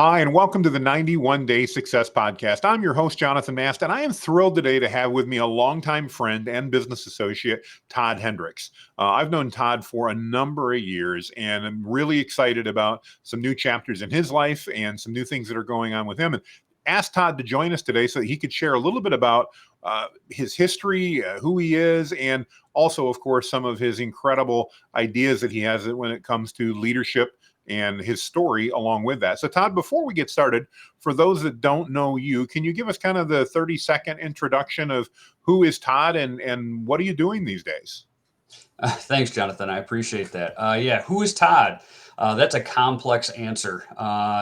Hi, and welcome to the 91 Day Success Podcast. I'm your host, Jonathan Mast, and I am thrilled today to have with me a longtime friend and business associate, Todd Hendricks. I've known Todd for a number of years, and I'm really excited about some new chapters in his life and some new things that are going on with him. And asked Todd to join us today so that he could share a little bit about his history, who he is, and also, of course, some of his incredible ideas that he has when it comes to leadership and his story along with that. So Todd, before we get started, for those that don't know you, can you give us kind of the 30-second introduction of who is Todd and what are you doing these days? Thanks, Jonathan. I appreciate that. Who is Todd? That's a complex answer.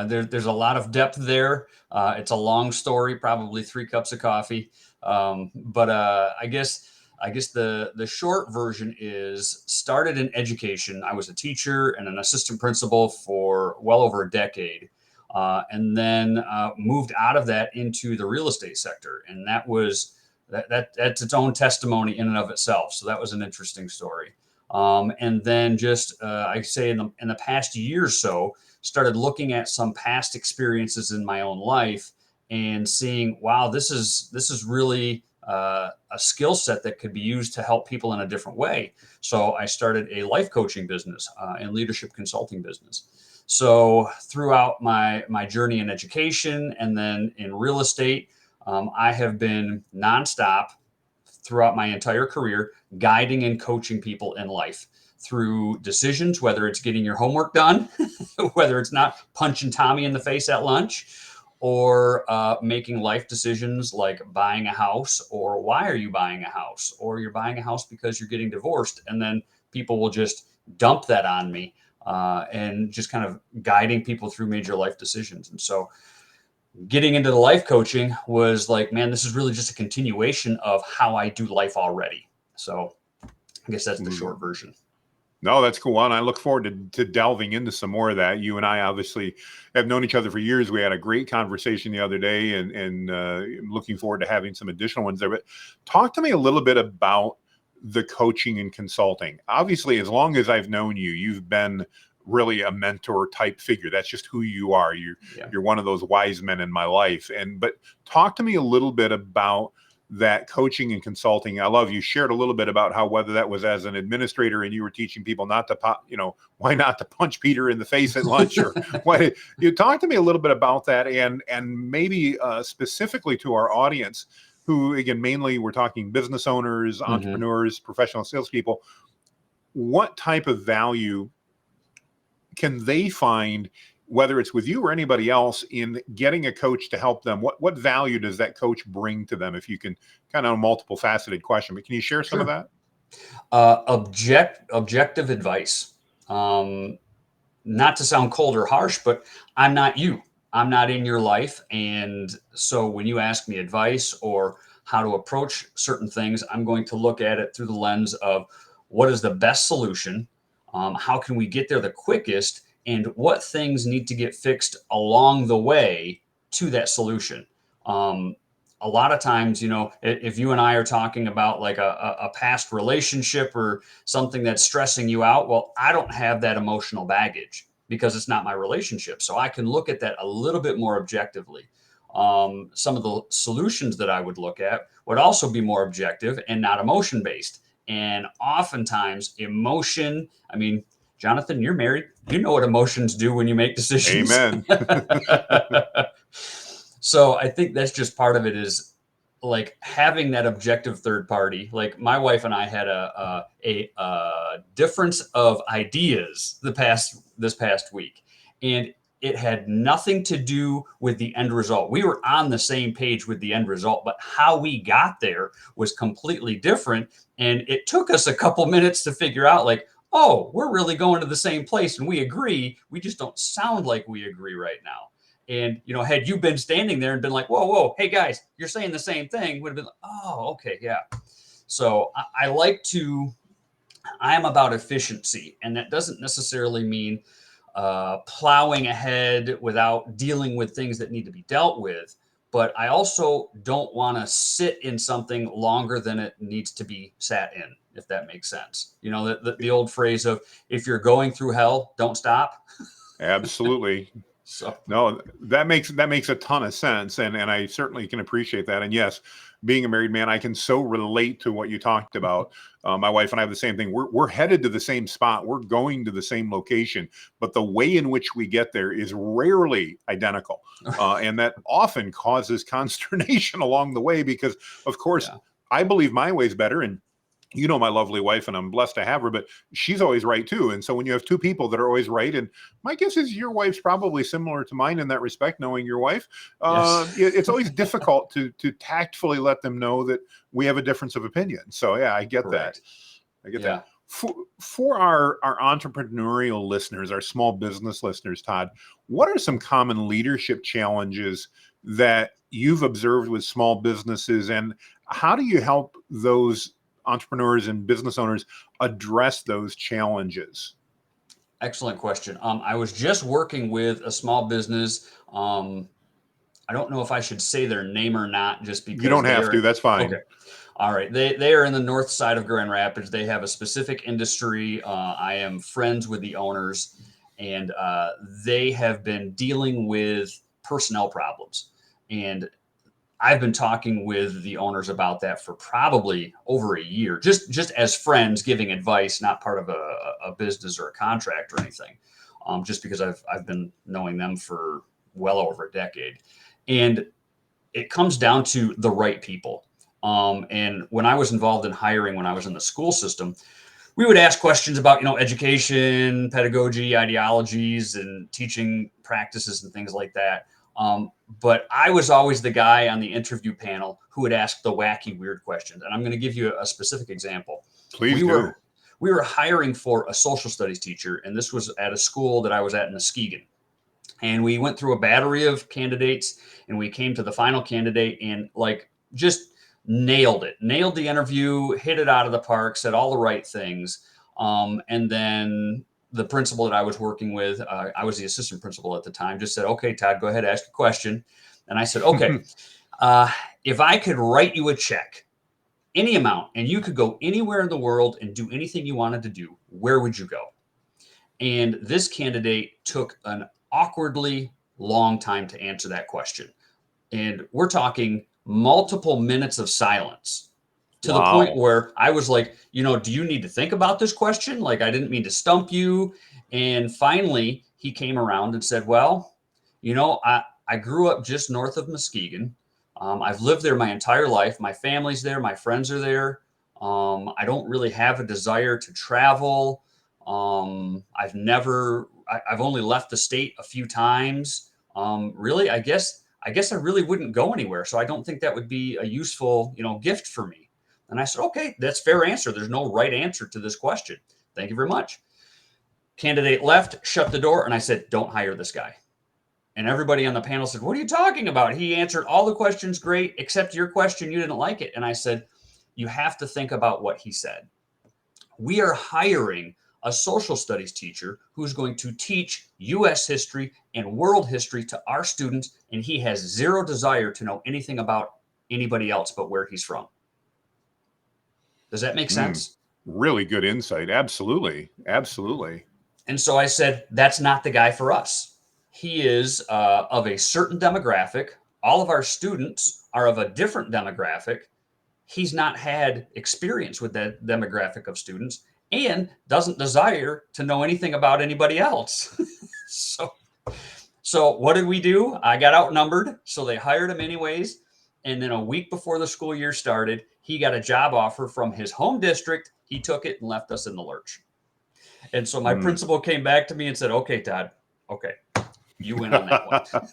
There's a lot of depth there. It's a long story, probably 3 cups of coffee. I guess the short version is started in education. I was a teacher and an assistant principal for well over a decade, and then moved out of that into the real estate sector, and that's its own testimony in and of itself. So that was an interesting story. And then I say in the past year or so, started looking at some past experiences in my own life and seeing, wow, this is really a skill set that could be used to help people in a different way. So I started a life coaching business and leadership consulting business. So throughout my journey in education and then in real estate, I have been nonstop throughout my entire career, guiding and coaching people in life through decisions, whether it's getting your homework done, whether it's not punching Tommy in the face at lunch, or making life decisions like buying a house, or why are you buying a house, or you're buying a house because you're getting divorced, and then people will just dump that on me, and just kind of guiding people through major life decisions. And so getting into the life coaching was like, man, this is really just a continuation of how I do life already. So I guess that's the short version. No, that's cool. And I look forward to delving into some more of that. You and I obviously have known each other for years. We had a great conversation the other day, and looking forward to having some additional ones there. But talk to me a little bit about the coaching and consulting. Obviously, as long as I've known you, you've been really a mentor type figure. That's just who you are. You're one of those wise men in my life. But talk to me a little bit about that coaching and consulting. I love you shared a little bit about how, whether that was as an administrator and you were teaching people not to why not to punch Peter in the face at lunch, or why you talk to me a little bit about that, and maybe specifically to our audience, who again, mainly we're talking business owners, entrepreneurs, professional salespeople. What type of value can they find, whether it's with you or anybody else, in getting a coach to help them? What value does that coach bring to them? If you can, kind of a multiple faceted question, but can you share some of that? Objective advice. Not to sound cold or harsh, but I'm not you. I'm not in your life. And so when you ask me advice or how to approach certain things, I'm going to look at it through the lens of what is the best solution? How can we get there the quickest? And what things need to get fixed along the way to that solution? A lot of times, if you and I are talking about like a past relationship or something that's stressing you out, well, I don't have that emotional baggage because it's not my relationship. So I can look at that a little bit more objectively. Some of the solutions that I would look at would also be more objective and not emotion based. And oftentimes emotion, I mean, Jonathan, you're married. You know what emotions do when you make decisions. Amen. So I think that's just part of it, is like having that objective third party. Like my wife and I had a difference of ideas this past week, and it had nothing to do with the end result. We were on the same page with the end result, but how we got there was completely different. And it took us a couple minutes to figure out, like, oh, we're really going to the same place and we agree. We just don't sound like we agree right now. And, had you been standing there and been like, whoa, hey guys, you're saying the same thing, would have been like, oh, okay, yeah. So I am about efficiency. And that doesn't necessarily mean plowing ahead without dealing with things that need to be dealt with. But I also don't want to sit in something longer than it needs to be sat in, if that makes sense. The old phrase of, if you're going through hell, don't stop. Absolutely. So No, that makes a ton of sense, and I certainly can appreciate that. And yes, being a married man, I can so relate to what you talked about. My wife and I have the same thing. We're headed to the same spot. We're going to the same location, but the way in which we get there is rarely identical, and that often causes consternation along the way. Because, of course, yeah. I believe my way's better, and you know my lovely wife, and I'm blessed to have her, but she's always right too. And so when you have two people that are always right, and my guess is your wife's probably similar to mine in that respect, knowing your wife, Yes. it's always difficult to tactfully let them know that we have a difference of opinion. So yeah, I get that. Correct. I get Yeah. that. For our entrepreneurial listeners, our small business listeners, Todd, what are some common leadership challenges that you've observed with small businesses, and how do you help those entrepreneurs and business owners address those challenges? Excellent question. I was just working with a small business. I don't know if I should say their name or not, just You because don't they have to. are That's okay. fine. All right, they are in the north side of Grand Rapids. They have a specific industry. I am friends with the owners, and they have been dealing with personnel problems. And I've been talking with the owners about that for probably over a year, just as friends giving advice, not part of a business or a contract or anything. Just because I've been knowing them for well over a decade, and it comes down to the right people. And when I was involved in hiring, when I was in the school system, we would ask questions about education, pedagogy, ideologies, and teaching practices and things like that. But I was always the guy on the interview panel who would ask the wacky, weird questions. And I'm going to give you a specific example. Please We do. were we were hiring for a social studies teacher, and this was at a school that I was at in Muskegon. And we went through a battery of candidates, and we came to the final candidate, and just nailed the interview, hit it out of the park, said all the right things. And then the principal that I was working with, I was the assistant principal at the time, just said, okay, Todd, go ahead, ask a question. And I said, okay, if I could write you a check, any amount, and you could go anywhere in the world and do anything you wanted to do, where would you go? And this candidate took an awkwardly long time to answer that question. And we're talking multiple minutes of silence, to the point Wow. where I was like, do you need to think about this question? Like, I didn't mean to stump you. And finally, he came around and said, well, I grew up just north of Muskegon. I've lived there my entire life. My family's there. My friends are there. I don't really have a desire to travel. I've only left the state a few times. Really, I guess I really wouldn't go anywhere. So I don't think that would be a useful, gift for me. And I said, okay, that's fair answer. There's no right answer to this question. Thank you very much. Candidate left, shut the door, and I said, don't hire this guy. And everybody on the panel said, what are you talking about? He answered all the questions great, except your question, you didn't like it. And I said, you have to think about what he said. We are hiring a social studies teacher who's going to teach U.S. history and world history to our students, and he has zero desire to know anything about anybody else but where he's from. Does that make sense? Really good insight. Absolutely. Absolutely. And so I said, that's not the guy for us. He is of a certain demographic. All of our students are of a different demographic. He's not had experience with that demographic of students and doesn't desire to know anything about anybody else. So what did we do? I got outnumbered, so they hired him anyways. And then a week before the school year started, he got a job offer from his home district. He took it and left us in the lurch. And so my principal came back to me and said, okay, Todd, okay, you win on that one.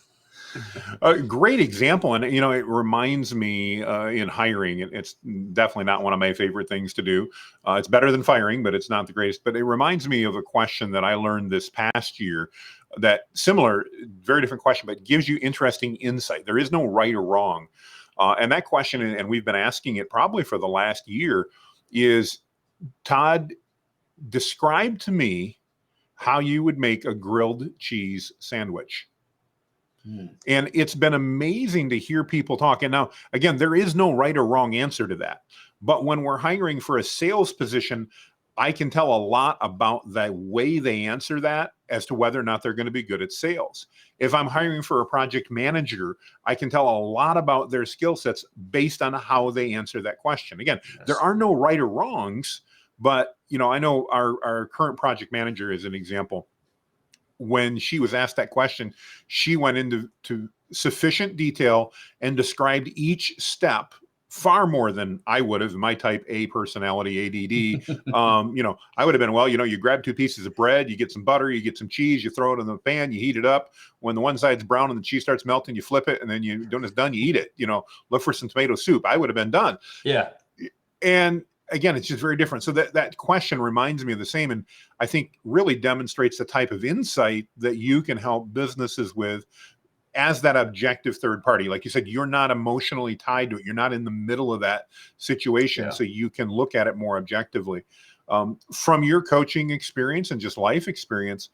A great example. And, it reminds me in hiring, it's definitely not one of my favorite things to do. It's better than firing, but it's not the greatest. But it reminds me of a question that I learned this past year, that similar, very different question, but gives you interesting insight. There is no right or wrong. And that question, and we've been asking it probably for the last year, is, Todd, describe to me how you would make a grilled cheese sandwich. And it's been amazing to hear people talk. And now, again, there is no right or wrong answer to that. But when we're hiring for a sales position, I can tell a lot about the way they answer that as to whether or not they're going to be good at sales. If I'm hiring for a project manager, I can tell a lot about their skill sets based on how they answer that question. Again, there are no right or wrongs, but I know our current project manager is an example. When she was asked that question, she went into sufficient detail and described each step far more than I would have, my type A personality, ADD. I would have been, well, you grab 2 pieces of bread, you get some butter, you get some cheese, you throw it in the pan, you heat it up. When the one side's brown and the cheese starts melting, you flip it, and then when it's done, you eat it. Look for some tomato soup. I would have been done. Yeah. And again, it's just very different. So that question reminds me of the same, and I think really demonstrates the type of insight that you can help businesses with as that objective third party. Like you said, you're not emotionally tied to it. You're not in the middle of that situation. So you can look at it more objectively. From your coaching experience and just life experience,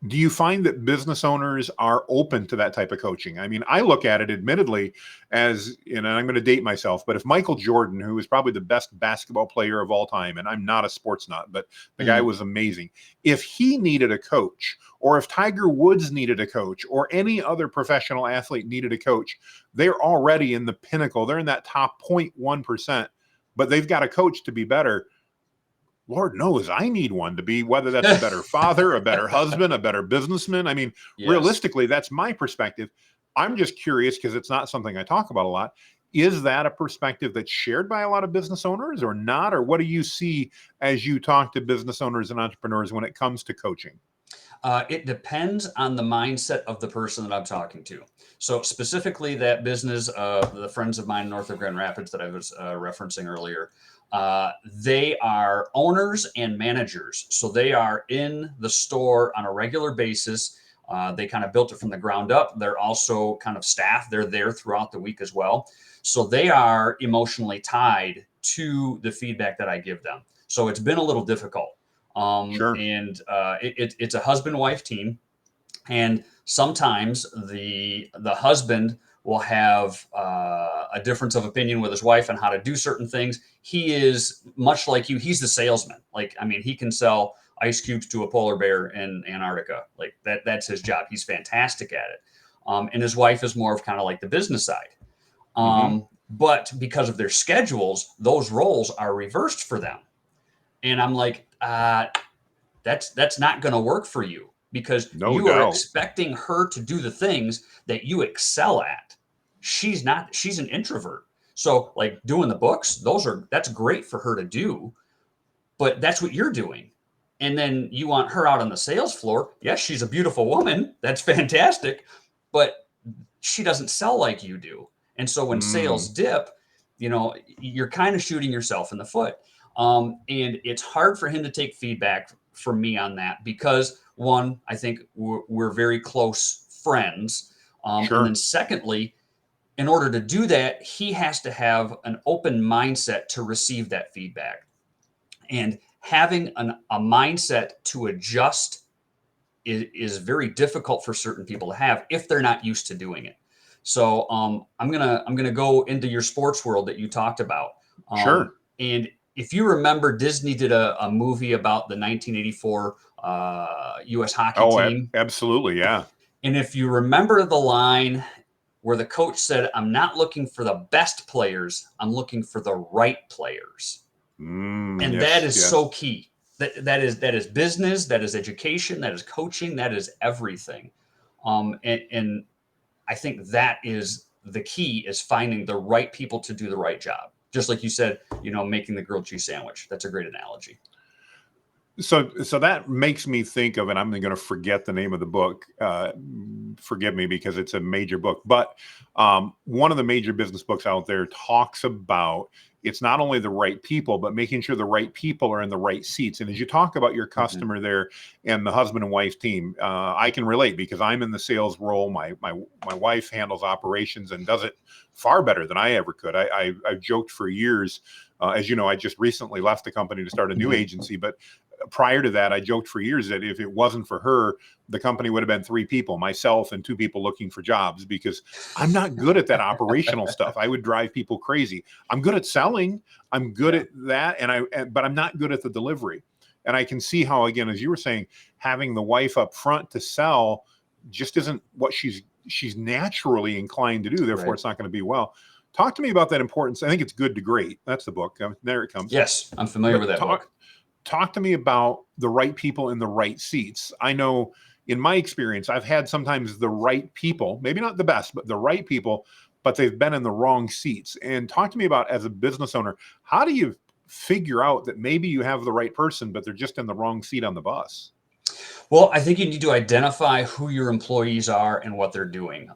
do you find that business owners are open to that type of coaching? I mean, I look at it admittedly as, and I'm going to date myself, but if Michael Jordan, who is probably the best basketball player of all time, and I'm not a sports nut, but the guy was amazing. If he needed a coach, or if Tiger Woods needed a coach, or any other professional athlete needed a coach, they're already in the pinnacle. They're in that top 0.1%, but they've got a coach to be better. Lord knows I need one to be, whether that's a better father, a better husband, a better businessman. I mean, realistically, that's my perspective. I'm just curious, because it's not something I talk about a lot. Is that a perspective that's shared by a lot of business owners or not? Or what do you see as you talk to business owners and entrepreneurs when it comes to coaching? It depends on the mindset of the person that I'm talking to. So specifically that business, the friends of mine north of Grand Rapids that I was referencing earlier, they are owners and managers. So they are in the store on a regular basis. They kind of built it from the ground up. They're also kind of staff. They're there throughout the week as well. So they are emotionally tied to the feedback that I give them. So it's been a little difficult. And it's a husband-wife team. And sometimes the husband will have a difference of opinion with his wife on how to do certain things. He is much like you. He's the salesman. He can sell ice cubes to a polar bear in Antarctica. That's his job. He's fantastic at it. And his wife is more of kind of like the business side. But because of their schedules, those roles are reversed for them. And I'm like, that's not going to work for you, because you are expecting her to do the things that you excel at. She's not. She's an introvert. So like doing the books, that's great for her to do, but that's what you're doing. And then you want her out on the sales floor. Yes, she's a beautiful woman. That's fantastic, but she doesn't sell like you do. And so when sales dip, you're kind of shooting yourself in the foot. And it's hard for him to take feedback from me on that, because one, I think we're very close friends. And then secondly, in order to do that, he has to have an open mindset to receive that feedback. And having a mindset to adjust is very difficult for certain people to have if they're not used to doing it. So I'm gonna go into your sports world that you talked about. And if you remember, Disney did a movie about the 1984 U.S. hockey team. Absolutely, yeah. And if you remember the line where the coach said, "I'm not looking for the best players. I'm looking for the right players." And that is so key. That is business. That is education. That is coaching. That is everything. And I think that is the key, is finding the right people to do the right job. Just like you said, making the grilled cheese sandwich. That's a great analogy. So that makes me think of, and I'm going to forget the name of the book. Forgive me, because it's a major book. But one of the major business books out there talks about, it's not only the right people, but making sure the right people are in the right seats. And as you talk about your customer there and the husband and wife team, I can relate, because I'm in the sales role. My wife handles operations and does it far better than I ever could. I've joked for years. As you know, I just recently left the company to start a new agency, but prior to that, I joked for years that if it wasn't for her, the company would have been 3 people, myself and 2 people looking for jobs, because I'm not good at that operational stuff. I would drive people crazy. I'm good at selling. I'm good at that. But I'm not good at the delivery. And I can see how, again, as you were saying, having the wife up front to sell just isn't what she's naturally inclined to do. Therefore, it's not going to be well. Talk to me about that importance. I think it's Good to Great. That's the book. There it comes. Yes, I'm familiar with that book. Talk to me about the right people in the right seats. I know in my experience, I've had sometimes the right people, maybe not the best, but the right people, but they've been in the wrong seats. And talk to me about, as a business owner, how do you figure out that maybe you have the right person, but they're just in the wrong seat on the bus? Well, I think you need to identify who your employees are and what they're doing.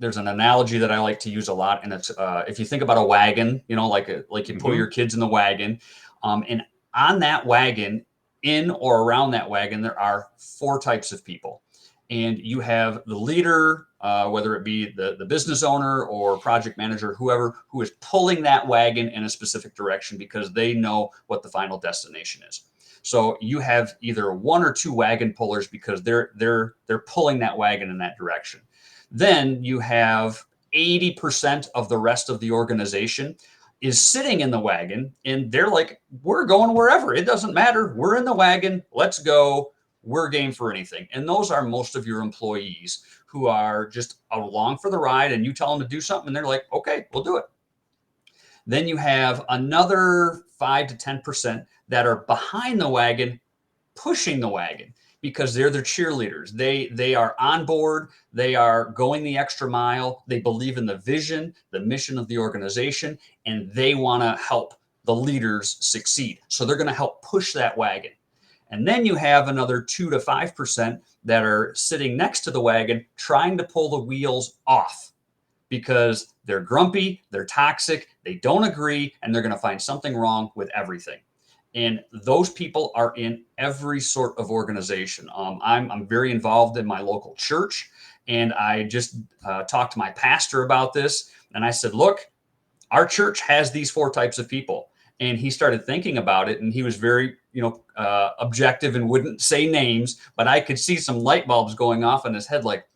There's an analogy that I like to use a lot, and it's if you think about a wagon, like you pull your kids in the wagon, and on that wagon, in or around that wagon, there are 4 types of people, and you have the leader, whether it be the business owner or project manager, whoever, who is pulling that wagon in a specific direction because they know what the final destination is. So you have either 1 or 2 wagon pullers because they're pulling that wagon in that direction. Then you have 80% of the rest of the organization is sitting in the wagon, and they're like, we're going wherever. It doesn't matter. We're in the wagon. Let's go. We're game for anything. And those are most of your employees who are just along for the ride, and you tell them to do something and they're like, okay, we'll do it. Then you have another 5 to 10% that are behind the wagon, pushing the wagon, because they're the cheerleaders. They are on board. They are going the extra mile. They believe in the vision, the mission of the organization, and they want to help the leaders succeed. So they're going to help push that wagon. And then you have another 2 to 5% that are sitting next to the wagon, trying to pull the wheels off, because they're grumpy, they're toxic, they don't agree, and they're going to find something wrong with everything. And those people are in every sort of organization. I'm very involved in my local church, and I just talked to my pastor about this. And I said, look, our church has these 4 types of people. And he started thinking about it, and he was very, objective and wouldn't say names, but I could see some light bulbs going off in his head, like,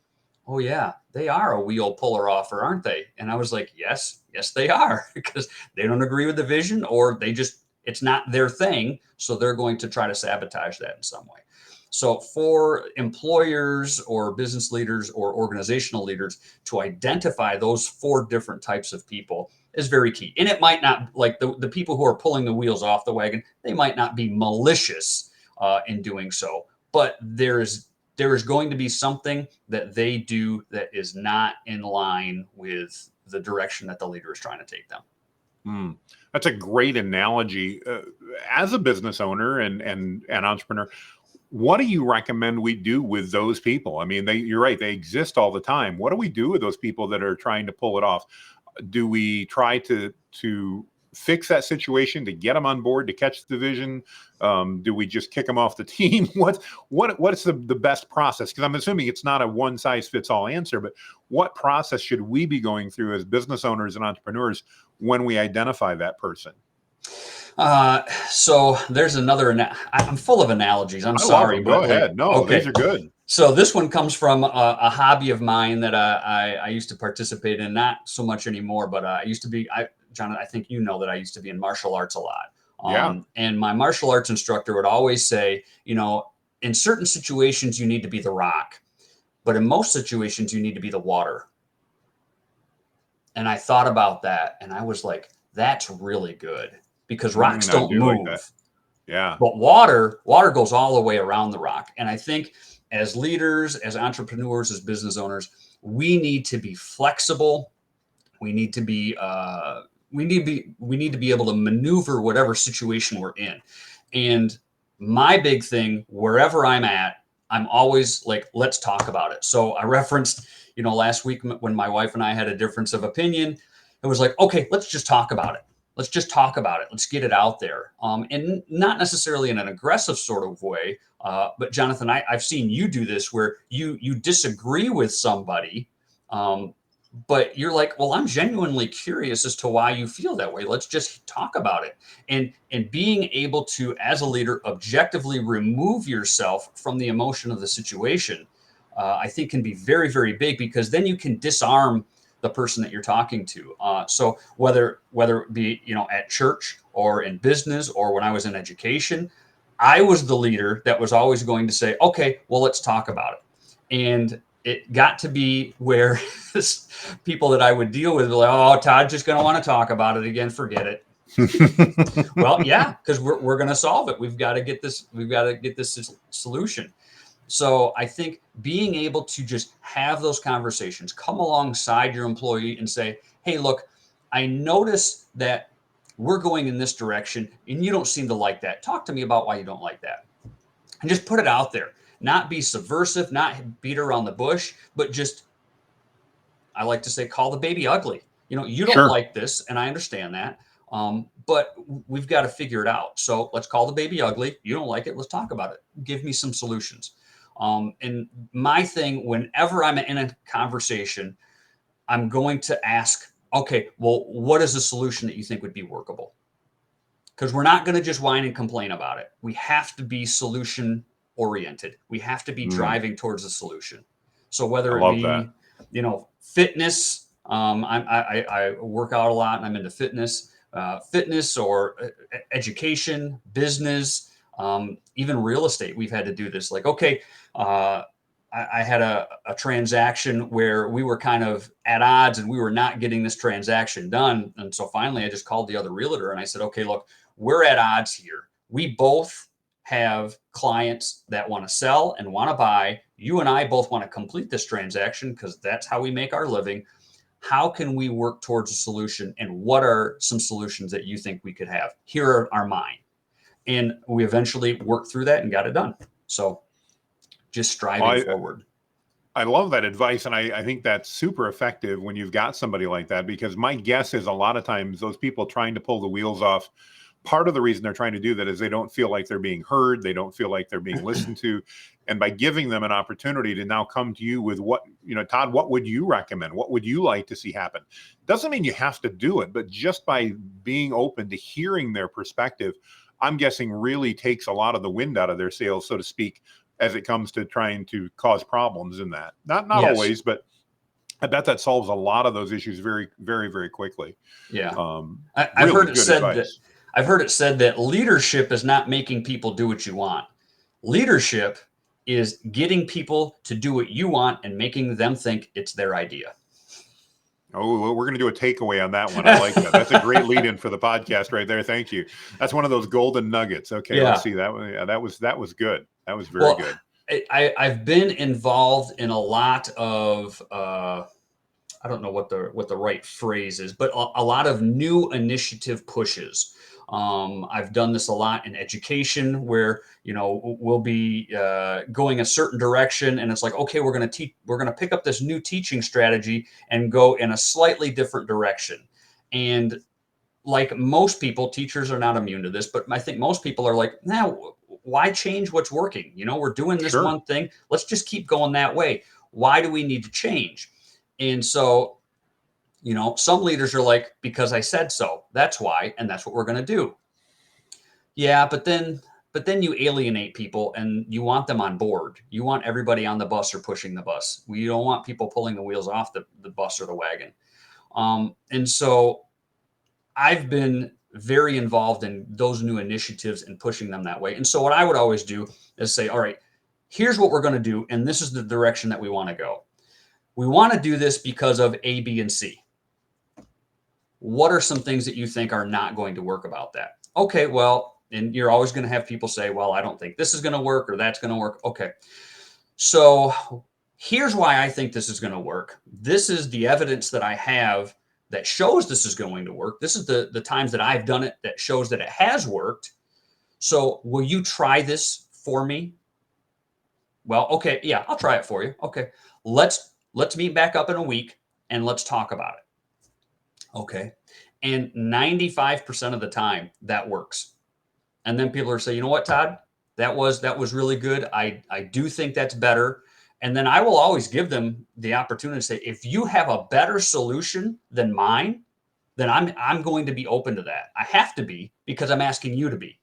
oh yeah, they are a wheel puller offer, aren't they? And I was like, yes, they are, because they don't agree with the vision, or it's not their thing. So they're going to try to sabotage that in some way. So for employers or business leaders or organizational leaders to identify those 4 different types of people is very key. And it might not, like the people who are pulling the wheels off the wagon, they might not be malicious in doing so, but there is going to be something that they do that is not in line with the direction that the leader is trying to take them. That's a great analogy. As a business owner and an entrepreneur, what do you recommend we do with those people? I mean, you're right, they exist all the time. What do we do with those people that are trying to pull it off? Do we try to fix that situation, to get them on board, to catch the vision? Do we just kick them off the team? What's the best process? Because I'm assuming it's not a one size fits all answer, but what process should we be going through as business owners and entrepreneurs when we identify that person? So there's another, I'm full of analogies. I'm sorry, but go ahead. No, okay. These are good. So this one comes from a hobby of mine that I used to participate in, not so much anymore, but I used to be, John, I think you know that I used to be in martial arts a lot. And my martial arts instructor would always say, in certain situations, you need to be the rock, but in most situations, you need to be the water. And I thought about that, and I was like, that's really good, because rocks don't move. Like yeah. But water goes all the way around the rock. And I think as leaders, as entrepreneurs, as business owners, we need to be flexible. We need to be able to maneuver whatever situation we're in. And my big thing, wherever I'm at, I'm always like, let's talk about it. So I referenced, last week when my wife and I had a difference of opinion, it was like, okay, let's just talk about it. Let's just talk about it. Let's get it out there. And not necessarily in an aggressive sort of way. But Jonathan, I've seen you do this where you disagree with somebody, but you're like, well, I'm genuinely curious as to why you feel that way. Let's just talk about it. And being able to, as a leader, objectively remove yourself from the emotion of the situation, I think can be very, very big, because then you can disarm the person that you're talking to. So whether it be, at church or in business or when I was in education, I was the leader that was always going to say, okay, well, let's talk about it. And it got to be where people that I would deal with were like, oh, Todd's just going to want to talk about it again. Forget it. Well, yeah, because we're going to solve it. We've got to get this. We've got to get this solution. So I think being able to just have those conversations, come alongside your employee and say, hey, look, I notice that we're going in this direction and you don't seem to like that. Talk to me about why you don't like that. And just put it out there. Not be subversive, not beat around the bush, but just, I like to say, call the baby ugly. You don't Sure. like this, and I understand that. But we've got to figure it out. So let's call the baby ugly. You don't like it. Let's talk about it. Give me some solutions. And my thing, whenever I'm in a conversation, I'm going to ask, okay, well, what is a solution that you think would be workable? Because we're not going to just whine and complain about it. We have to be solution oriented. We have to be driving towards a solution. So I whether it love that. be, fitness, I work out a lot and I'm into fitness or education, business, even real estate. We've had to do this. Like, okay, I had a transaction where we were kind of at odds and we were not getting this transaction done. And so finally I just called the other realtor and I said, okay, look, we're at odds here. We both have clients that want to sell and want to buy. You and I both want to complete this transaction because that's how we make our living. How can we work towards a solution? And what are some solutions that you think we could have? Here are mine. And we eventually worked through that and got it done. So just striving forward. I love that advice. And I think that's super effective when you've got somebody like that, because my guess is a lot of times those people trying to pull the wheels off, part of the reason they're trying to do that is they don't feel like they're being heard. They don't feel like they're being listened to. And by giving them an opportunity to now come to you with what, Todd, what would you recommend? What would you like to see happen? Doesn't mean you have to do it, but just by being open to hearing their perspective, I'm guessing really takes a lot of the wind out of their sails, so to speak, as it comes to trying to cause problems in that. Not Yes. always, but I bet that solves a lot of those issues very, very, very quickly. Yeah. I've heard it said that leadership is not making people do what you want. Leadership is getting people to do what you want and making them think it's their idea. Oh, well, we're going to do a takeaway on that one. I like that. That's a great lead in for the podcast right there. Thank you. That's one of those golden nuggets. Okay. Yeah. Let's see that one. Yeah, that was good. That was very good. I've been involved in a lot of, I don't know what the right phrase is, but a lot of new initiative pushes. I've done this a lot in education where, we'll be going a certain direction and it's like, okay, we're going to pick up this new teaching strategy and go in a slightly different direction. And like most people, teachers are not immune to this, but I think most people are like, now, why change what's working? We're doing this Sure. one thing. Let's just keep going that way. Why do we need to change? And so, some leaders are like, because I said so, that's why, and that's what we're going to do. Yeah, but then you alienate people and you want them on board. You want everybody on the bus or pushing the bus. You don't want people pulling the wheels off the bus or the wagon. And so I've been very involved in those new initiatives and pushing them that way. And so what I would always do is say, all right, here's what we're going to do. And this is the direction that we want to go. We want to do this because of A, B, and C. What are some things that you think are not going to work about that? Okay, well, and you're always going to have people say, well, I don't think this is going to work or that's going to work. Okay. So here's why I think this is going to work. This is the evidence that I have that shows this is going to work. This is the times that I've done it that shows that it has worked. So will you try this for me? Well, okay. Yeah, I'll try it for you. Okay. Let's meet back up in a week and let's talk about it. Okay. And 95% of the time that works. And then people are saying, you know what, Todd, that was really good. I do think that's better. And then I will always give them the opportunity to say, if you have a better solution than mine, then I'm going to be open to that. I have to be, because I'm asking you to be.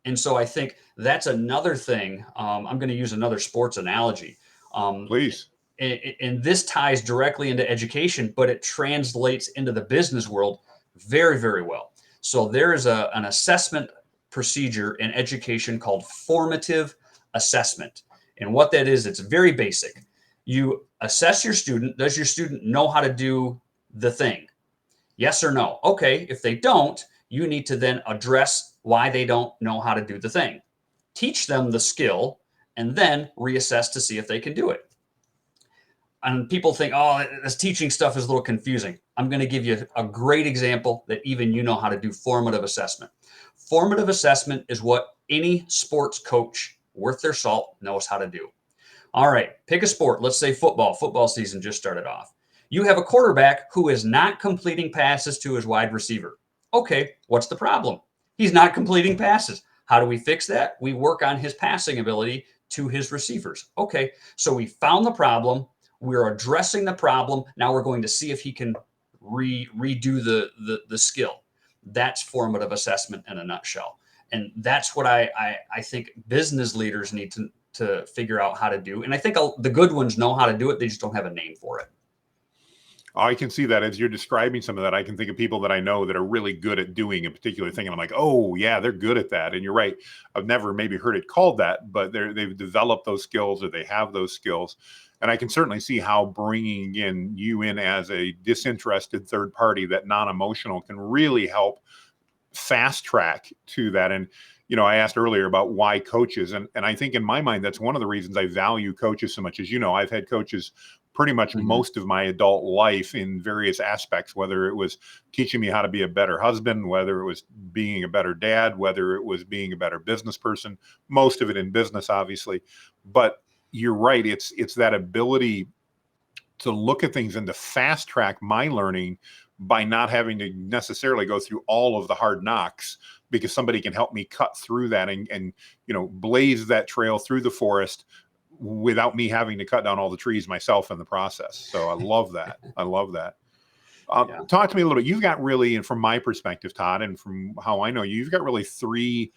And so I think that's another thing. I'm going to use another sports analogy. Um, Please. and this ties directly into education, but it translates into the business world very, very well. So there is an assessment procedure in education called formative assessment. And what that is, it's very basic. You assess your student. Does your student know how to do the thing? Yes or no? Okay, if they don't, you need to then address why they don't know how to do the thing. Teach them the skill, and then reassess to see if they can do it. And people think, oh, this teaching stuff is a little confusing. I'm going to give you a great example that even you know how to do formative assessment. Formative assessment is what any sports coach worth their salt knows how to do. All right, pick a sport. Let's say football. Football season just started off. You have a quarterback who is not completing passes to his wide receiver. Okay, what's the problem? He's not completing passes. How do we fix that? We work on his passing ability to his receivers. Okay, so we found the problem. We're addressing the problem. Now we're going to see if he can redo the skill. That's formative assessment in a nutshell. And that's what I think business leaders need to figure out how to do. And I think the good ones know how to do it. They just don't have a name for it. I can see that as you're describing some of that. I can think of people that I know that are really good at doing a particular thing. And I'm like, oh, yeah, they're good at that. And you're right. I've never maybe heard it called that, but they've developed those skills, or they have those skills. And I can certainly see how bringing you in as a disinterested third party, that non-emotional, can really help fast track to that. And, I asked earlier about why coaches. And I think in my mind, that's one of the reasons I value coaches so much. As you know, I've had coaches pretty much most of my adult life in various aspects, whether it was teaching me how to be a better husband, whether it was being a better dad, whether it was being a better business person, most of it in business, obviously. But you're right. It's that ability to look at things and to fast track my learning by not having to necessarily go through all of the hard knocks, because somebody can help me cut through that and blaze that trail through the forest without me having to cut down all the trees myself in the process. So I love that. I love that. Yeah. Talk to me a little bit. You've got really, and from my perspective, Todd, and from how I know you, you've got really three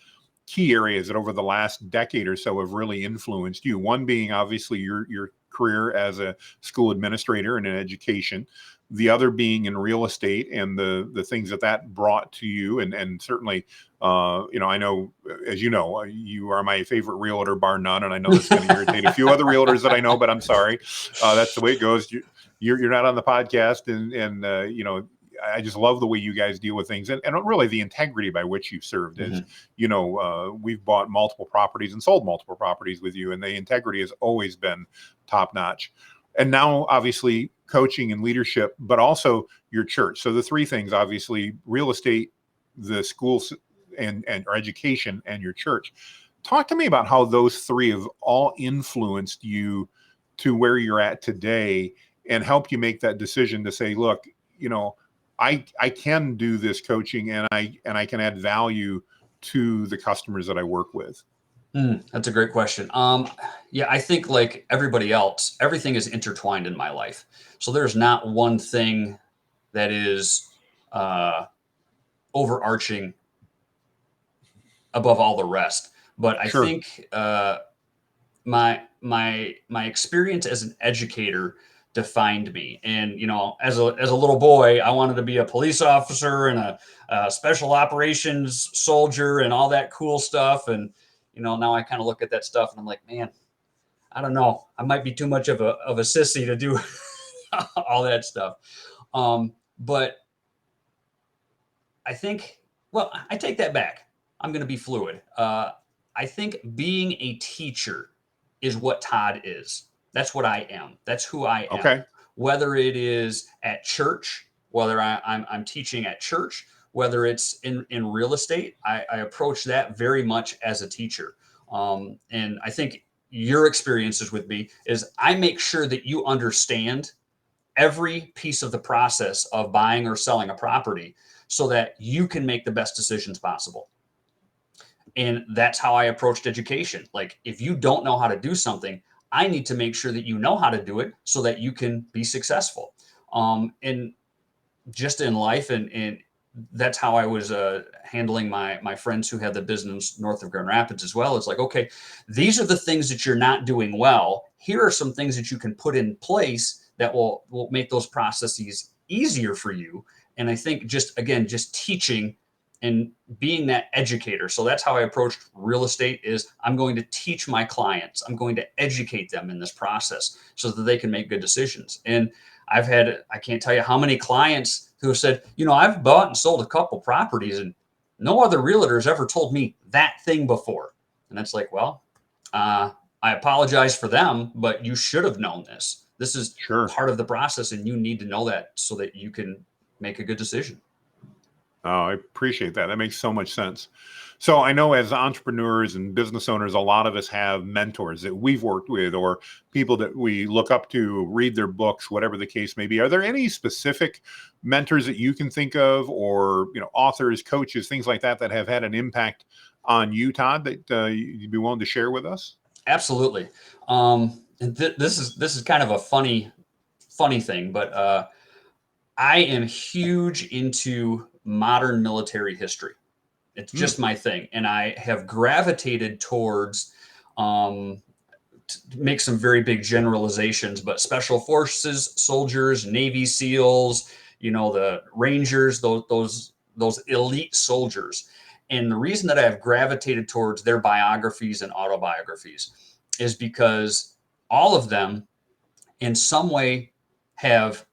key areas that over the last decade or so have really influenced you. One being obviously your career as a school administrator and in education. The other being in real estate and the things that brought to you. And certainly, I know, as you are my favorite realtor, bar none. And I know that's going to irritate a few other realtors that I know, but I'm sorry. That's the way it goes. You're not on the podcast. And I just love the way you guys deal with things, and really the integrity by which you've served is, we've bought multiple properties and sold multiple properties with you, and the integrity has always been top notch. And now obviously coaching and leadership, but also your church. So the three things, obviously real estate, the schools and or education, and your church. Talk to me about how those three have all influenced you to where you're at today and helped you make that decision to say, look, I can do this coaching and I can add value to the customers that I work with. That's a great question. I think like everybody else, everything is intertwined in my life. So there's not one thing that is overarching above all the rest. But I Sure. think my experience as an educator defined me. And as a little boy, I wanted to be a police officer and a special operations soldier and all that cool stuff. And now I kind of look at that stuff and I'm like, man, I don't know, I might be too much of a sissy to do all that stuff. But I think, well, I take that back. I'm going to be fluid. I think being a teacher is what Todd is. That's what I am. That's who I am. Okay. Whether it is at church, whether I'm teaching at church, whether it's in real estate, I approach that very much as a teacher. And I think your experiences with me is I make sure that you understand every piece of the process of buying or selling a property so that you can make the best decisions possible. And that's how I approached education. Like, if you don't know how to do something, I need to make sure that you know how to do it so that you can be successful. And just in life, and that's how I was handling my friends who had the business north of Grand Rapids as well. It's like, okay, these are the things that you're not doing well. Here are some things that you can put in place that will make those processes easier for you. And I think just teaching and being that educator. So that's how I approached real estate is I'm going to teach my clients. I'm going to educate them in this process so that they can make good decisions. And I can't tell you how many clients who have said, I've bought and sold a couple properties and no other realtor has ever told me that thing before. And it's like, well, I apologize for them, but you should have known this. This is Sure. part of the process and you need to know that so that you can make a good decision. Oh, I appreciate that. That makes so much sense. So I know as entrepreneurs and business owners, a lot of us have mentors that we've worked with or people that we look up to, read their books, whatever the case may be. Are there any specific mentors that you can think of or, authors, coaches, things like that, that have had an impact on you, Todd, that you'd be willing to share with us? Absolutely. And this is kind of a funny thing, but I am huge into modern military history. It's Hmm. just my thing. And I have gravitated towards, to make some very big generalizations, but special forces, soldiers, Navy SEALs, the Rangers, those elite soldiers. And the reason that I have gravitated towards their biographies and autobiographies is because all of them in some way have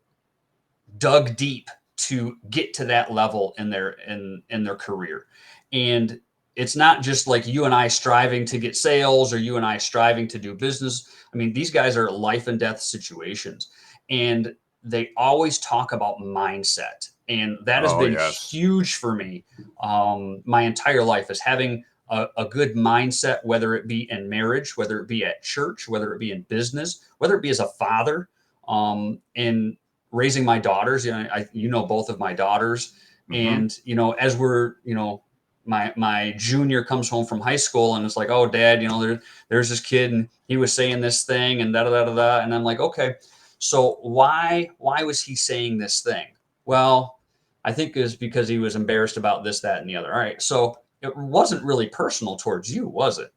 dug deep to get to that level in their career. And it's not just like you and I striving to get sales or you and I striving to do business. I mean, these guys are life and death situations, and they always talk about mindset. And that has Oh, been yes. huge for me my entire life, is having a good mindset, whether it be in marriage, whether it be at church, whether it be in business, whether it be as a father, in raising my daughters. Both of my daughters, Hmm. and as we're my junior comes home from high school and it's like, oh, Dad, there's this kid and he was saying this thing and da da da da, and I'm like, okay, so why was he saying this thing? Well, I think it's because he was embarrassed about this, that, and the other. All right, so it wasn't really personal towards you, was it?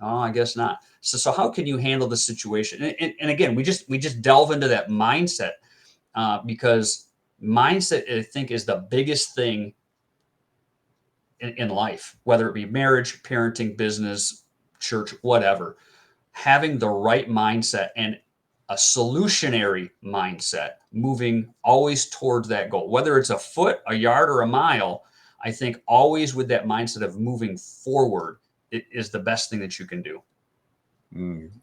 Oh, I guess not. So how can you handle the situation? And again, we just delve into that mindset, because mindset, I think, is the biggest thing in life, whether it be marriage, parenting, business, church, whatever. Having the right mindset and a solutionary mindset, moving always towards that goal, whether it's a foot, a yard, or a mile. I think always with that mindset of moving forward, it is the best thing that you can do.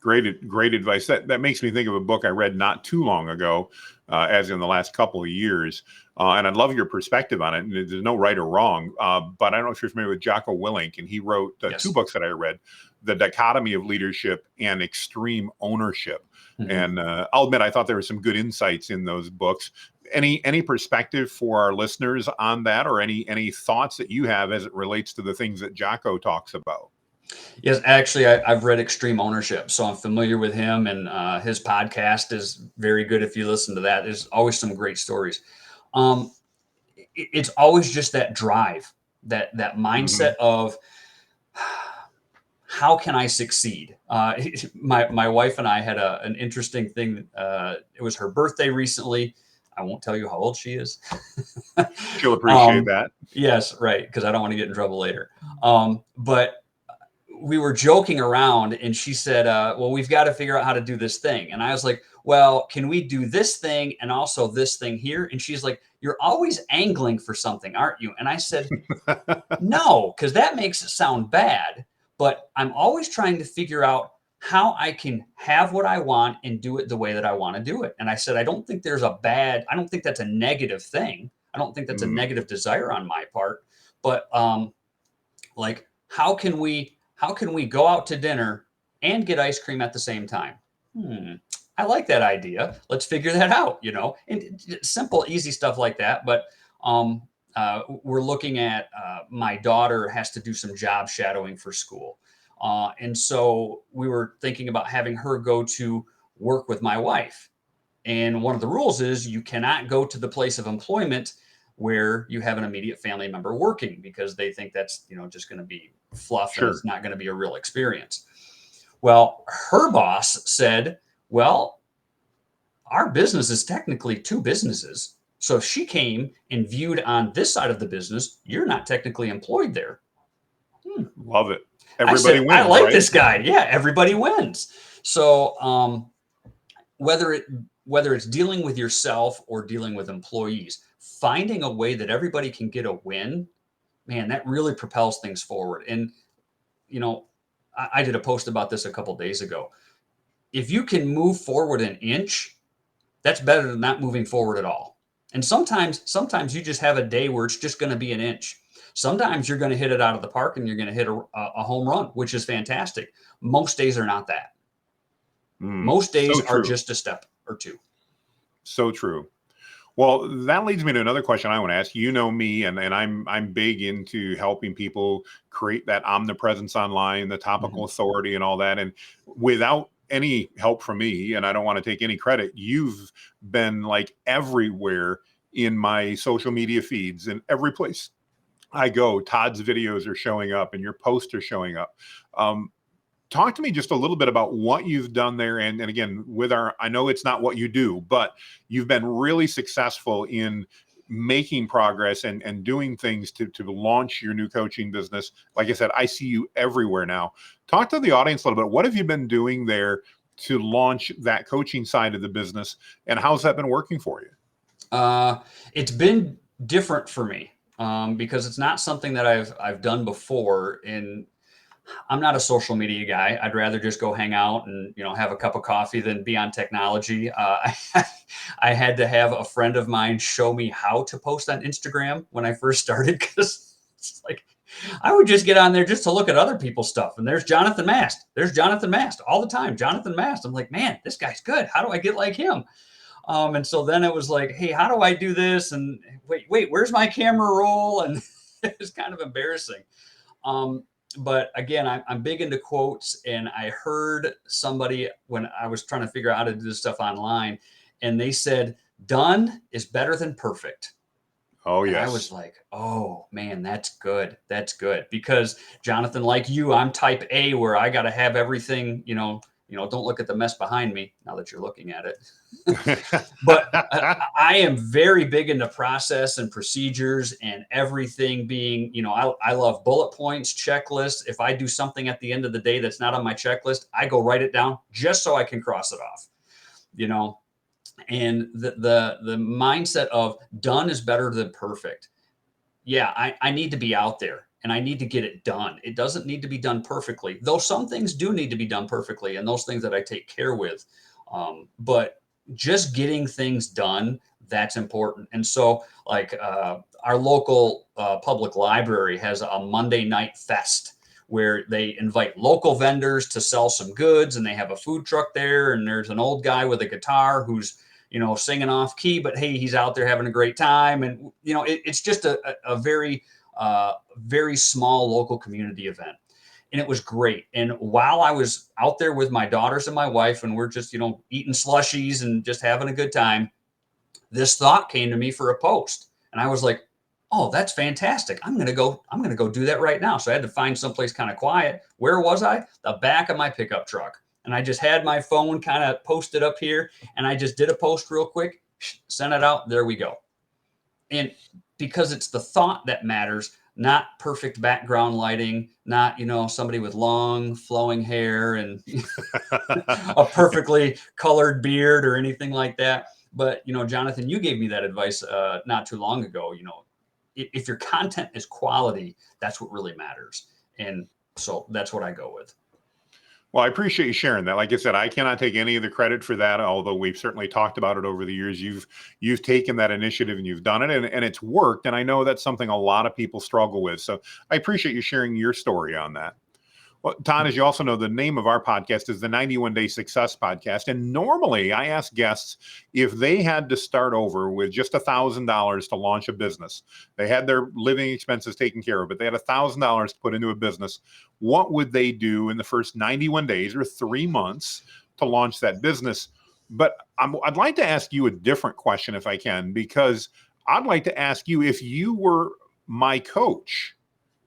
Great advice. That makes me think of a book I read not too long ago, as in the last couple of years. And I'd love your perspective on it. And there's no right or wrong, but I don't know if you're familiar with Jocko Willink, and he wrote two Yes. books that I read: The Dichotomy of Leadership and Extreme Ownership. Mhm. And I'll admit, I thought there were some good insights in those books. Any perspective for our listeners on that, or any thoughts that you have as it relates to the things that Jocko talks about? Yes, actually, I've read Extreme Ownership, so I'm familiar with him, and his podcast is very good. If you listen to that, there's always some great stories. Um, it's always just that drive, that mindset Hmm. of how can I succeed. My wife and I had an interesting thing. It was her birthday recently. I won't tell you how old she is. She'll appreciate um, that. yes, right, because I don't want to get in trouble later. But we were joking around and she said, well, we've got to figure out how to do this thing. And I was like, well, can we do this thing and also this thing here? And she's like, you're always angling for something, aren't you? And I said, no, because that makes it sound bad. But I'm always trying to figure out how I can have what I want and do it the way that I want to do it. And I said, I don't think I don't think that's a negative thing. I don't think that's a Mm. negative desire on my part. But like, how can we go out to dinner and get ice cream at the same time? I like that idea. Let's figure that out, and simple, easy stuff like that. But um, we're looking at, my daughter has to do some job shadowing for school. And so we were thinking about having her go to work with my wife. And one of the rules is you cannot go to the place of employment where you have an immediate family member working, because they think that's, just going to be fluff and Sure. it's not going to be a real experience. Well, her boss said, well, our business is technically two businesses. So if she came and viewed on this side of the business, you're not technically employed there. Love it. I Everybody said, I wins, like right? this guy. Yeah, everybody wins. So whether it's dealing with yourself or dealing with employees, finding a way that everybody can get a win, man, that really propels things forward. And I did a post about this a couple days ago. If you can move forward an inch, that's better than not moving forward at all. And sometimes you just have a day where it's just going to be an inch. Sometimes you're going to hit it out of the park and you're going to hit a home run, which is fantastic. Most days are not that. Most days So are true. just a step or two. So true. Well, that leads me to another question I want to ask. You know me, and I'm big into helping people create that omnipresence online, the topical authority, and all that. And without any help from me, and I don't want to take any credit, you've been like everywhere in my social media feeds, and every place I go, Todd's videos are showing up, and your posts are showing up. Talk to me just a little bit about what you've done there. And again, I know it's not what you do, but you've been really successful in making progress and doing things to launch your new coaching business. Like I said, I see you everywhere now. Talk to the audience a little bit. What have you been doing there to launch that coaching side of the business, and how's that been working for you? It's been different for me because it's not something that I've done before. And I'm not a social media guy. I'd rather just go hang out and have a cup of coffee than be on technology. I had to have a friend of mine show me how to post on Instagram when I first started, because it's like I would just get on there just to look at other people's stuff. And there's Jonathan Mast. There's Jonathan Mast all the time. Jonathan Mast. I'm like, man, this guy's good. How do I get like him? And so then it was like, hey, how do I do this? And wait, where's my camera roll? And it was kind of embarrassing. But again, I'm big into quotes, and I heard somebody when I was trying to figure out how to do this stuff online, and they said, done is better than perfect. Oh, And I yes. was like, oh man, that's good. That's good. Because Jonathan, like you, I'm type A, where I got to have everything, don't look at the mess behind me now that you're looking at it. But I am very big into process and procedures and everything being, I love bullet points, checklists. If I do something at the end of the day that's not on my checklist, I go write it down just so I can cross it off, and the mindset of done is better than perfect. Yeah, I need to be out there and I need to get it done. It doesn't need to be done perfectly, though some things do need to be done perfectly, and those things that I take care with. But just getting things done, that's important. And so like our local public library has a Monday night fest where they invite local vendors to sell some goods, and they have a food truck there, and there's an old guy with a guitar who's singing off key, but hey, he's out there having a great time. And it's just a very very small local community event. And it was great. And while I was out there with my daughters and my wife, and we're just, eating slushies and just having a good time, this thought came to me for a post. And I was like, oh, that's fantastic. I'm going to go do that right now. So I had to find someplace kind of quiet. Where was I? The back of my pickup truck. And I just had my phone kind of posted up here, and I just did a post real quick, sent it out. There we go. And because it's the thought that matters, not perfect background lighting, not, somebody with long flowing hair and a perfectly colored beard or anything like that. But, Jonathan, you gave me that advice not too long ago. If your content is quality, that's what really matters. And so that's what I go with. Well, I appreciate you sharing that. Like I said, I cannot take any of the credit for that, although we've certainly talked about it over the years. You've taken that initiative and you've done it, and it's worked. And I know that's something a lot of people struggle with. So I appreciate you sharing your story on that. Well, Todd, as you also know, the name of our podcast is the 91 Day Success Podcast. And normally I ask guests if they had to start over with just $1,000 to launch a business. They had their living expenses taken care of, but they had $1,000 to put into a business. What would they do in the first 91 days or 3 months to launch that business? But I'd like to ask you a different question if I can, because I'd like to ask you, if you were my coach,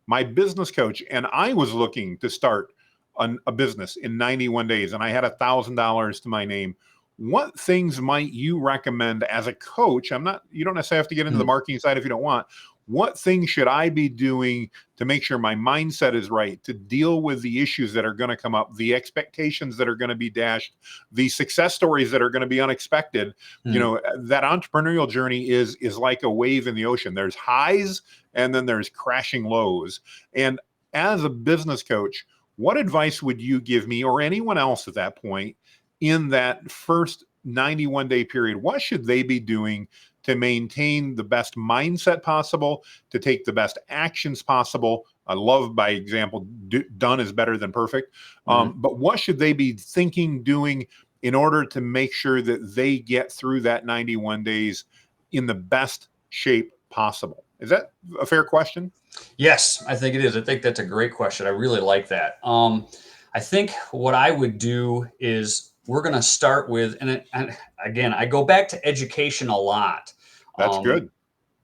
my business coach, and I was looking to start a business in 91 days and I had $1,000 to my name, what things might you recommend as a coach? You don't necessarily have to get into the marketing side if you don't want. What things should I be doing to make sure my mindset is right, to deal with the issues that are going to come up, the expectations that are going to be dashed, the success stories that are going to be unexpected? You know, that entrepreneurial journey is like a wave in the ocean. There's highs and then there's crashing lows. And as a business coach, what advice would you give me or anyone else at that point in that first 91-day period? What should they be doing to maintain the best mindset possible, to take the best actions possible? I love, by example, done is better than perfect. But what should they be thinking, doing in order to make sure that they get through that 91 days in the best shape possible? Is that a fair question? Yes, I think it is. I think that's a great question. I really like that. I think what I would do is we're going to start with, and again, I go back to education a lot. That's good.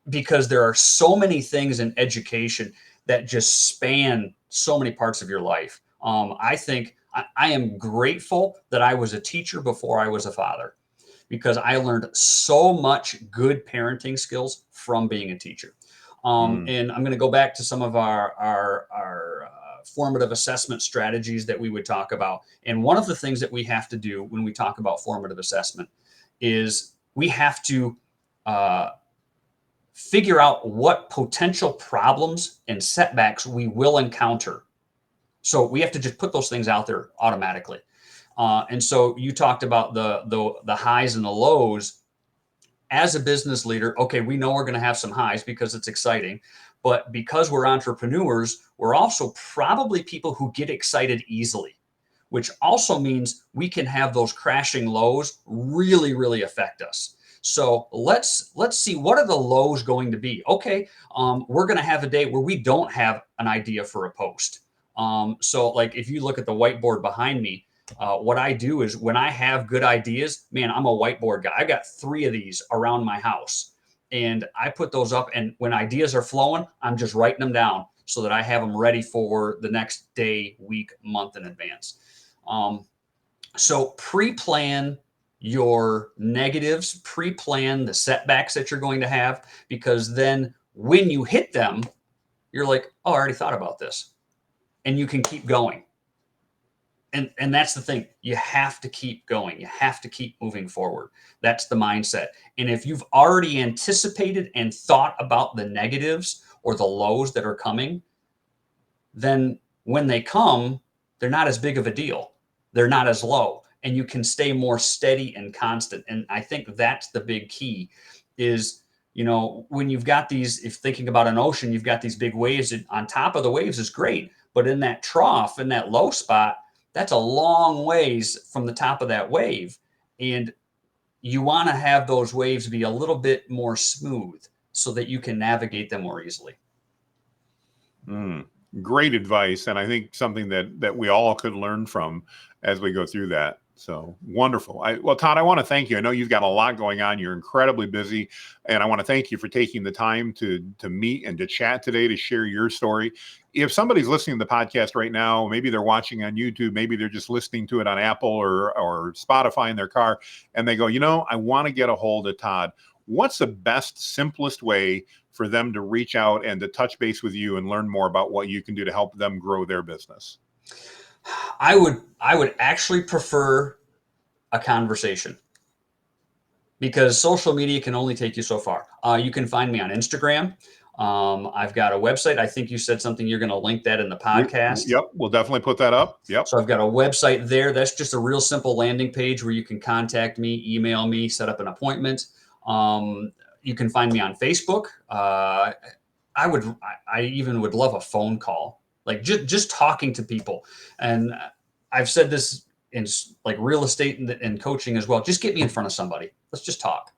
Because there are so many things in education that just span so many parts of your life. I think I am grateful that I was a teacher before I was a father, because I learned so much good parenting skills from being a teacher. And I'm going to go back to some of our formative assessment strategies that we would talk about. And one of the things that we have to do when we talk about formative assessment is we have to figure out what potential problems and setbacks we will encounter. So we have to just put those things out there automatically. And so you talked about the highs and the lows. As a business leader, okay, we know we're going to have some highs because it's exciting, but because we're entrepreneurs, we're also probably people who get excited easily, which also means we can have those crashing lows really, really affect us. So let's see, what are the lows going to be? Okay, we're going to have a day where we don't have an idea for a post. So like if you look at the whiteboard behind me, what I do is when I have good ideas, man, I'm a whiteboard guy. I've got 3 of these around my house and I put those up. And when ideas are flowing, I'm just writing them down so that I have them ready for the next day, week, month in advance. So pre-plan your negatives, pre-plan the setbacks that you're going to have, because then when you hit them, you're like, oh, I already thought about this. And you can keep going. And that's the thing. You have to keep going. You have to keep moving forward. That's the mindset. And if you've already anticipated and thought about the negatives or the lows that are coming, then when they come, they're not as big of a deal. They're not as low. And you can stay more steady and constant. And I think that's the big key is, you know, when you've got these, if thinking about an ocean, you've got these big waves, and on top of the waves is great. But in that trough, in that low spot, that's a long ways from the top of that wave. And you want to have those waves be a little bit more smooth so that you can navigate them more easily. Great advice. And I think something that we all could learn from as we go through that. So wonderful. Well, Todd, I want to thank you. I know you've got a lot going on. You're incredibly busy. And I want to thank you for taking the time to meet and to chat today, to share your story. If somebody's listening to the podcast right now, maybe they're watching on YouTube, maybe they're just listening to it on Apple or Spotify in their car, and they go, you know, I want to get a hold of Todd. What's the best, simplest way for them to reach out and to touch base with you and learn more about what you can do to help them grow their business? I would actually prefer a conversation, because social media can only take you so far. You can find me on Instagram. I've got a website. I think you said something, you're going to link that in the podcast. Yep. We'll definitely put that up. Yep. So I've got a website there. That's just a real simple landing page where you can contact me, email me, set up an appointment. You can find me on Facebook. I even would love a phone call. like just talking to people. And I've said this in like real estate and coaching as well. Just get me in front of somebody. Let's just talk.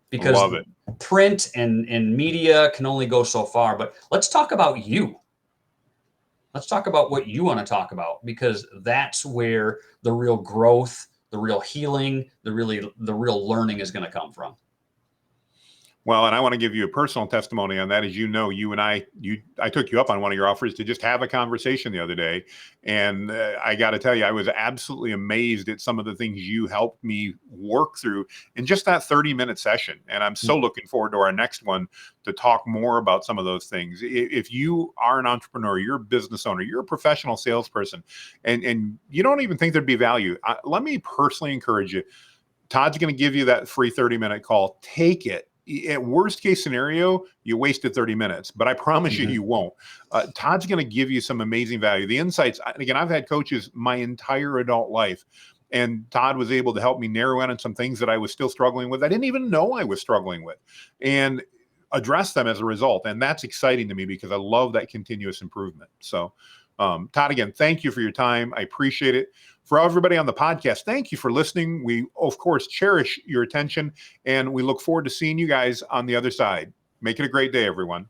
Because Love it. print and media can only go so far, but let's talk about you. Let's talk about what you want to talk about, because that's where the real growth, the real healing, the real learning is going to come from. Well, and I want to give you a personal testimony on that. As you know, I took you up on one of your offers to just have a conversation the other day. And I got to tell you, I was absolutely amazed at some of the things you helped me work through in just that 30-minute session. And I'm so looking forward to our next one to talk more about some of those things. If you are an entrepreneur, you're a business owner, you're a professional salesperson, and you don't even think there'd be value, let me personally encourage you. Todd's going to give you that free 30-minute call. Take it. At worst case scenario, you wasted 30 minutes, but I promise you won't. Todd's going to give you some amazing value. The insights, again, I've had coaches my entire adult life, and Todd was able to help me narrow in on some things that I was still struggling with. I didn't even know I was struggling with, and address them as a result. And that's exciting to me because I love that continuous improvement. So, Todd, again, thank you for your time. I appreciate it. For everybody on the podcast, thank you for listening. We, of course, cherish your attention, and we look forward to seeing you guys on the other side. Make it a great day, everyone.